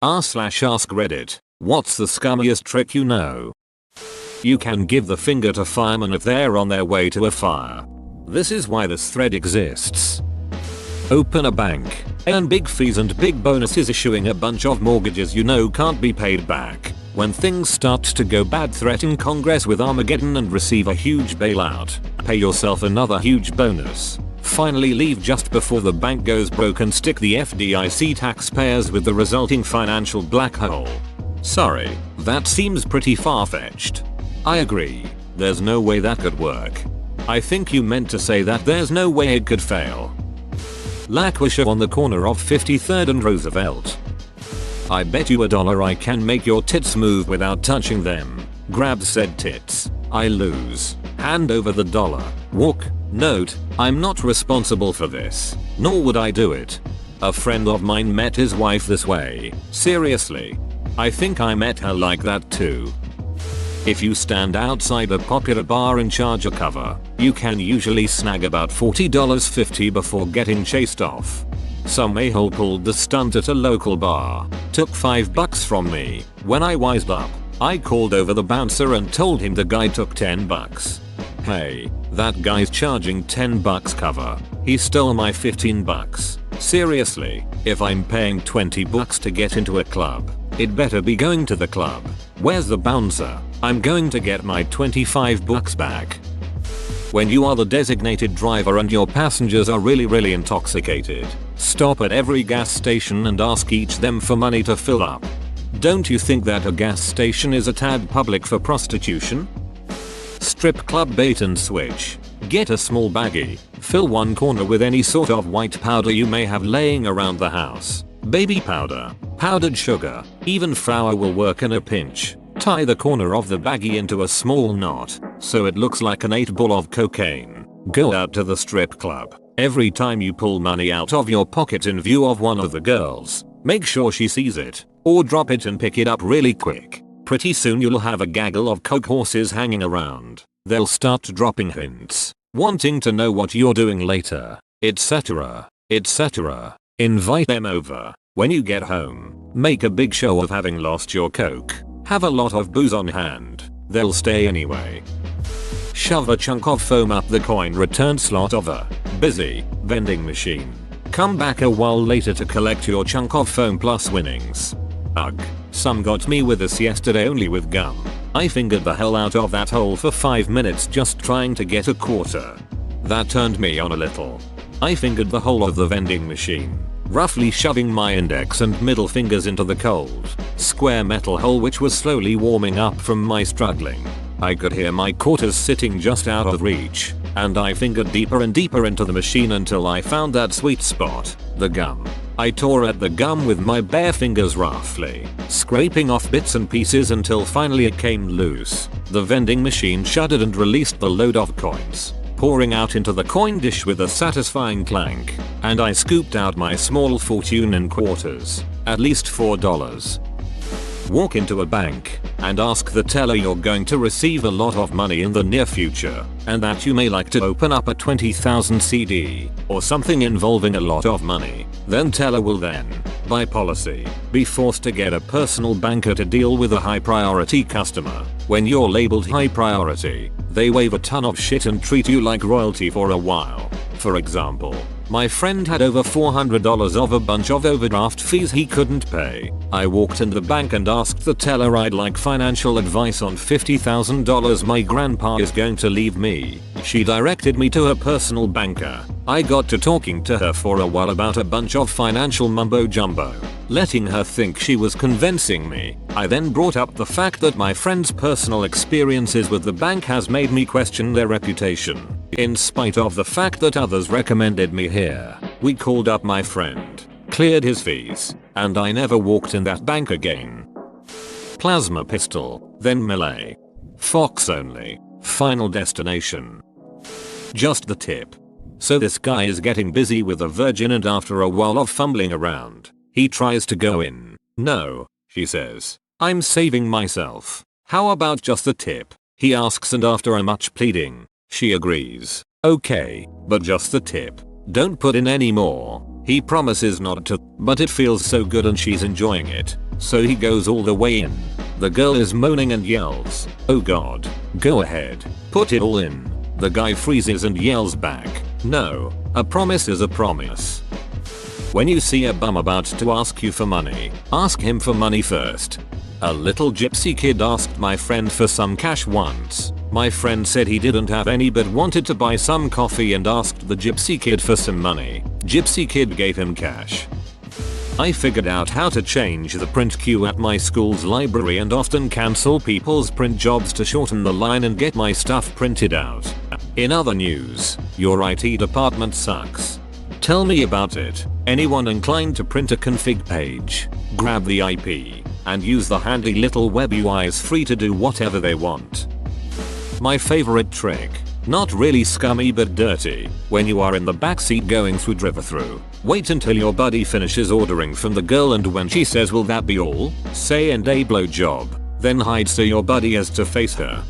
r/ask Reddit. What's the scummiest trick you know? You can give the finger to firemen if they're on their way to a fire. This is why this thread exists. Open a bank, earn big fees and big bonuses issuing a bunch of mortgages you know can't be paid back. When things start to go bad, threaten Congress with Armageddon and receive a huge bailout. Pay yourself another huge bonus. Finally leave just before the bank goes broke and stick the FDIC taxpayers with the resulting financial black hole. Sorry, that seems pretty far-fetched. I agree, there's no way that could work. I think you meant to say that there's no way it could fail. Laquisha on the corner of 53rd and Roosevelt. I bet you $1 I can make your tits move without touching them. Grab said tits. I lose. Hand over the dollar. Walk. Note, I'm not responsible for this. Nor would I do it. A friend of mine met his wife this way. Seriously. I think I met her like that too. If you stand outside a popular bar and charge a cover, you can usually snag about $40.50 before getting chased off. Some a-hole pulled the stunt at a local bar, took $5 from me. When I wised up, I called over the bouncer and told him the guy took $10. Hey, that guy's charging $10 cover. He stole my $15. Seriously, if I'm paying $20 to get into a club, it better be going to the club. Where's the bouncer? I'm going to get my $25 back. When you are the designated driver and your passengers are really intoxicated, stop at every gas station and ask each them for money to fill up. Don't you think that a gas station is a tad public for prostitution? Strip club bait and switch. Get a small baggie. Fill one corner with any sort of white powder you may have laying around the house. Baby powder, powdered sugar, even flour will work in a pinch. Tie the corner of the baggie into a small knot, so it looks like an 8-ball of cocaine. Go out to the strip club. Every time you pull money out of your pocket in view of one of the girls, make sure she sees it, or drop it and pick it up really quick. Pretty soon you'll have a gaggle of coke horses hanging around. They'll start dropping hints, wanting to know what you're doing later, etc., etc. Invite them over. When you get home, make a big show of having lost your coke. Have a lot of booze on hand. They'll stay anyway. Shove a chunk of foam up the coin return slot of a busy vending machine. Come back a while later to collect your chunk of foam plus winnings. Ugh. Some got me with this yesterday only with gum. I fingered the hell out of that hole for 5 minutes just trying to get a quarter. That turned me on a little. I fingered the whole of the vending machine, roughly shoving my index and middle fingers into the cold, square metal hole which was slowly warming up from my struggling. I could hear my quarters sitting just out of reach, and I fingered deeper and deeper into the machine until I found that sweet spot, the gum. I tore at the gum with my bare fingers roughly, scraping off bits and pieces until finally it came loose. The vending machine shuddered and released the load of coins, pouring out into the coin dish with a satisfying clank, and I scooped out my small fortune in quarters, at least $4. Walk into a bank and ask the teller you're going to receive a lot of money in the near future and that you may like to open up a 20,000 CD or something involving a lot of money. Then teller will then, by policy, be forced to get a personal banker to deal with a high priority customer. When you're labeled high priority, they wave a ton of shit and treat you like royalty for a while. For example, my friend had over $400 of a bunch of overdraft fees he couldn't pay. I walked in the bank and asked the teller I'd like financial advice on $50,000 my grandpa is going to leave me. She directed me to her personal banker. I got to talking to her for a while about a bunch of financial mumbo jumbo, letting her think she was convincing me. I then brought up the fact that my friend's personal experiences with the bank has made me question their reputation. In spite of the fact that others recommended me here, we called up my friend, cleared his fees, and I never walked in that bank again. Plasma pistol, then melee. Fox only. Final destination. Just the tip. So this guy is getting busy with a virgin and after a while of fumbling around, he tries to go in. No, she says. I'm saving myself. How about just the tip? He asks and after a much pleading, she agrees. Okay, but just the tip. Don't put in any more. He promises not to, but it feels so good and she's enjoying it. So he goes all the way in. The girl is moaning and yells, "Oh god, go ahead, put it all in." The guy freezes and yells back, "No, a promise is a promise." When you see a bum about to ask you for money, ask him for money first. A little gypsy kid asked my friend for some cash once. My friend said he didn't have any but wanted to buy some coffee and asked the gypsy kid for some money. Gypsy kid gave him cash. I figured out how to change the print queue at my school's library and often cancel people's print jobs to shorten the line and get my stuff printed out. In other news, your IT department sucks. Tell me about it. Anyone inclined to print a config page, grab the IP, and use the handy little web UIs free to do whatever they want. My favorite trick. Not really scummy but dirty. When you are in the backseat going through drive-thru, wait until your buddy finishes ordering from the girl and when she says will that be all, say and a blow job. Then hide so your buddy has to face her.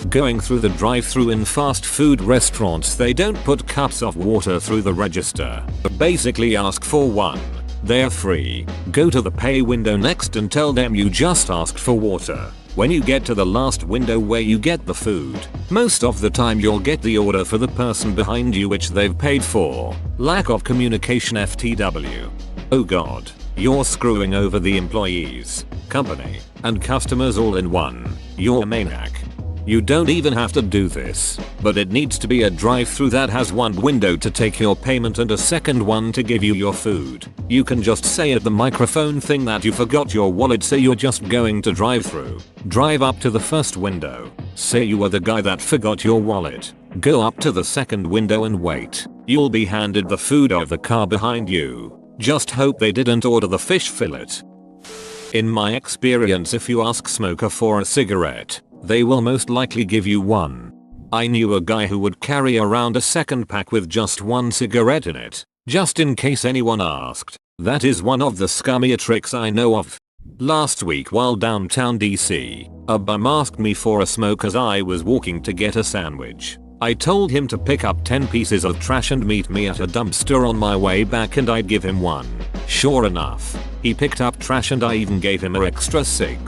Going through the drive-thru in fast food restaurants, they don't put cups of water through the register. Basically ask for one. They're free. Go to the pay window next and tell them you just asked for water. When you get to the last window where you get the food, most of the time you'll get the order for the person behind you which they've paid for. Lack of communication FTW. Oh god, you're screwing over the employees, company, and customers all in one. You're a maniac. You don't even have to do this, but it needs to be a drive-thru that has one window to take your payment and a second one to give you your food. You can just say at the microphone thing that you forgot your wallet, so you're just going to drive-thru. Drive up to the first window. Say you were the guy that forgot your wallet. Go up to the second window and wait. You'll be handed the food of the car behind you. Just hope they didn't order the fish fillet. In my experience, if you ask smoker for a cigarette, they will most likely give you one. I knew a guy who would carry around a second pack with just one cigarette in it, just in case anyone asked. That is one of the scummier tricks I know of. Last week while downtown DC, a bum asked me for a smoke as I was walking to get a sandwich. I told him to pick up 10 pieces of trash and meet me at a dumpster on my way back and I'd give him one. Sure enough, he picked up trash and I even gave him an extra cig.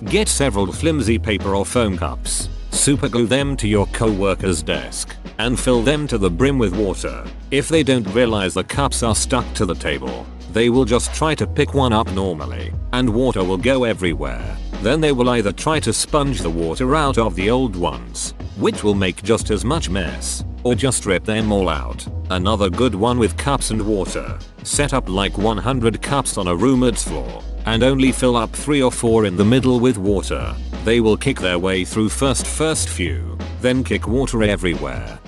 Get several flimsy paper or foam cups, superglue them to your co-worker's desk, and fill them to the brim with water. If they don't realize the cups are stuck to the table, they will just try to pick one up normally, and water will go everywhere. Then they will either try to sponge the water out of the old ones, which will make just as much mess, or just rip them all out. Another good one with cups and water. Set up like 100 cups on a roommate's floor, and only fill up 3 or 4 in the middle with water. They will kick their way through first few, then kick water everywhere.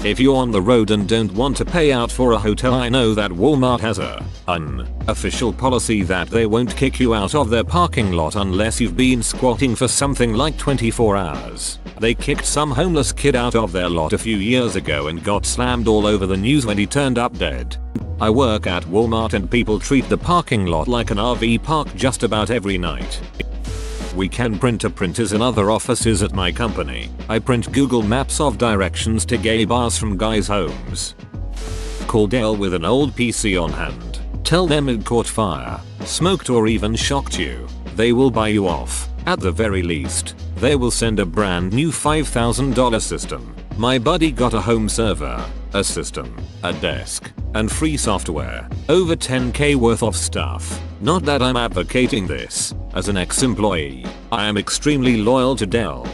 If you're on the road and don't want to pay out for a hotel, I know that Walmart has a unofficial policy that they won't kick you out of their parking lot unless you've been squatting for something like 24 hours. They kicked some homeless kid out of their lot a few years ago and got slammed all over the news when he turned up dead. I work at Walmart and people treat the parking lot like an RV park just about every night. We can print printers in other offices at my company. I print Google Maps of directions to gay bars from guys' homes. Call Dell with an old PC on hand. Tell them it caught fire, smoked or even shocked you. They will buy you off. At the very least, they will send a brand new $5,000 system. My buddy got a home server, a system, a desk, and free software. Over 10k worth of stuff. Not that I'm advocating this. As an ex-employee, I am extremely loyal to Dell.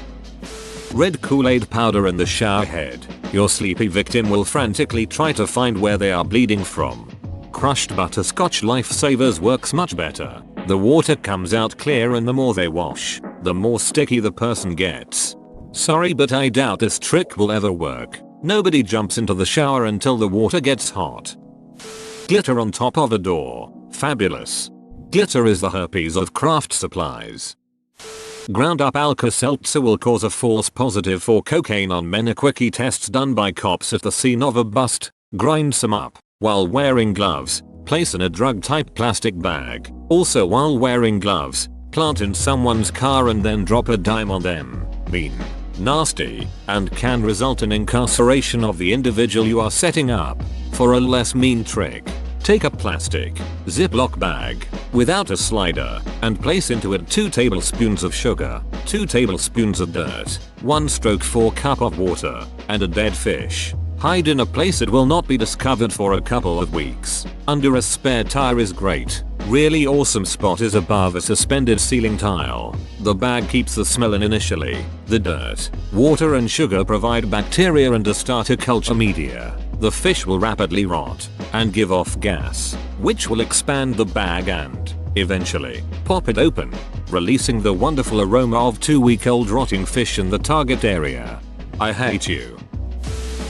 Red Kool-Aid powder in the shower head. Your sleepy victim will frantically try to find where they are bleeding from. Crushed butterscotch lifesavers works much better. The water comes out clear and the more they wash, the more sticky the person gets. Sorry, but I doubt this trick will ever work. Nobody jumps into the shower until the water gets hot. Glitter on top of a door. Fabulous. Glitter is the herpes of craft supplies. Ground up Alka-Seltzer will cause a false positive for cocaine on men. A quickie tests done by cops at the scene of a bust. Grind some up while wearing gloves. Place in a drug type plastic bag. Also while wearing gloves, plant in someone's car and then drop a dime on them. Mean, nasty, and can result in incarceration of the individual you are setting up. For a less mean trick, Take a plastic Ziploc bag without a slider and place into it 2 tablespoons of sugar, 2 tablespoons of dirt, 1/4 cup of water, and a dead fish. Hide in a place it will not be discovered for a couple of weeks. Under a spare tire is great. Really awesome spot is above a suspended ceiling tile. The bag keeps the smell in initially. The dirt, water and sugar provide bacteria and a starter culture media. The fish will rapidly rot and give off gas, which will expand the bag and, eventually, pop it open, releasing the wonderful aroma of 2-week-old rotting fish in the target area. I hate you.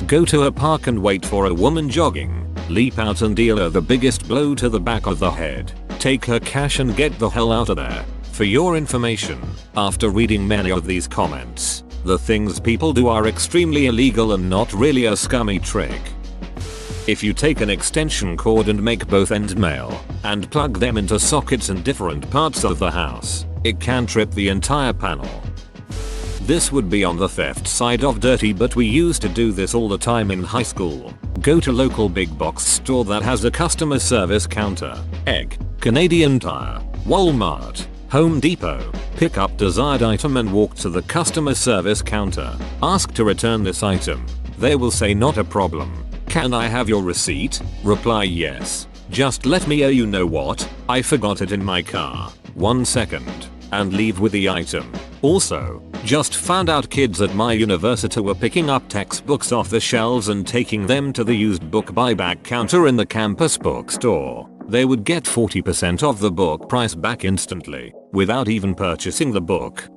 Go to a park and wait for a woman jogging. Leap out and deal her the biggest blow to the back of the head. Take her cash and get the hell out of there. For your information, after reading many of these comments, the things people do are extremely illegal and not really a scummy trick. If you take an extension cord and make both ends male and plug them into sockets in different parts of the house, it can trip the entire panel. This would be on the theft side of dirty, but we used to do this all the time in high school. Go to local big box store that has a customer service counter. Egg, Canadian Tire, Walmart, Home Depot. Pick up desired item and walk to the customer service counter. Ask to return this item. They will say not a problem. Can I have your receipt? Reply yes. Just let me you know what, I forgot it in my car. 1 second. And leave with the item. Also, just found out kids at my university were picking up textbooks off the shelves and taking them to the used book buyback counter in the campus bookstore. They would get 40% of the book price back instantly, without even purchasing the book.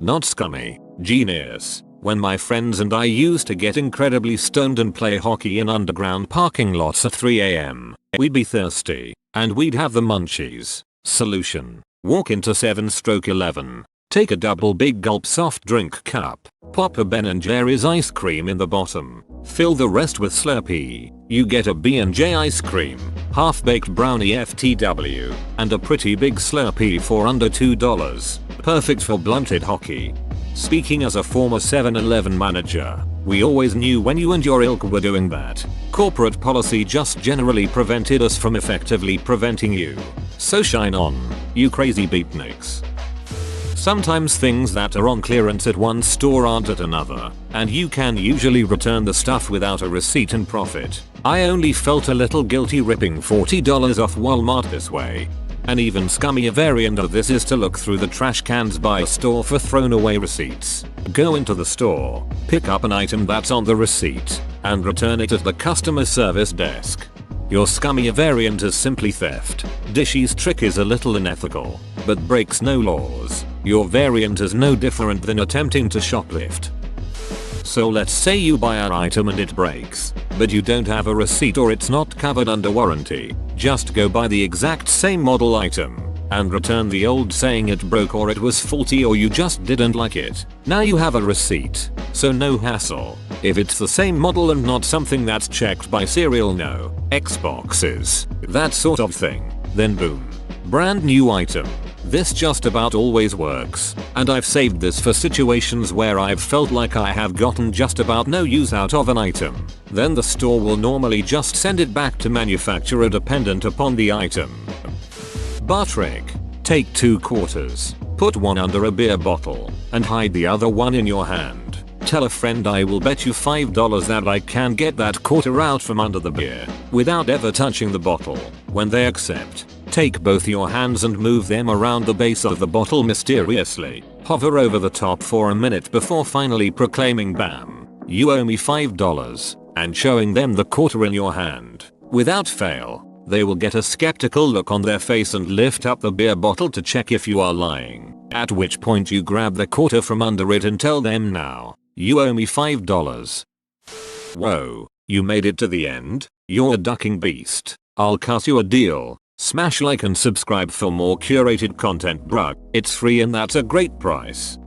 Not scummy, genius. When my friends and I used to get incredibly stoned and play hockey in underground parking lots at 3 AM, we'd be thirsty, and we'd have the munchies. Solution. Walk into 7/11. Take a double big gulp soft drink cup. Pop a Ben & Jerry's ice cream in the bottom. Fill the rest with Slurpee. You get a B&J ice cream, half-baked brownie FTW, and a pretty big Slurpee for under $2. Perfect for blunted hockey. Speaking as a former 7-Eleven manager, we always knew when you and your ilk were doing that. Corporate policy just generally prevented us from effectively preventing you. So shine on, you crazy beatniks. Sometimes things that are on clearance at one store aren't at another, and you can usually return the stuff without a receipt and profit. I only felt a little guilty ripping $40 off Walmart this way. An even scummier variant of this is to look through the trash cans by a store for thrown away receipts. Go into the store, pick up an item that's on the receipt, and return it at the customer service desk. Your scummier variant is simply theft. Dishy's trick is a little unethical, but breaks no laws. Your variant is no different than attempting to shoplift. So let's say you buy an item and it breaks, but you don't have a receipt or it's not covered under warranty. Just go buy the exact same model item and return the old saying it broke or it was faulty or you just didn't like it. Now you have a receipt, so no hassle. If it's the same model and not something that's checked by serial no, Xboxes, that sort of thing, then boom. Brand new item. This just about always works, and I've saved this for situations where I've felt like I have gotten just about no use out of an item. Then the store will normally just send it back to manufacturer dependent upon the item. Bar trick. Take 2 quarters, put one under a beer bottle, and hide the other one in your hand. Tell a friend I will bet you $5 that I can get that quarter out from under the beer, without ever touching the bottle. When they accept, take both your hands and move them around the base of the bottle mysteriously. Hover over the top for a minute before finally proclaiming bam, you owe me $5, and showing them the quarter in your hand. Without fail, they will get a skeptical look on their face and lift up the beer bottle to check if you are lying. At which point you grab the quarter from under it and tell them now, you owe me $5. Whoa, you made it to the end? You're a ducking beast. I'll cut you a deal. Smash like and subscribe for more curated content, bruh. It's free and that's a great price.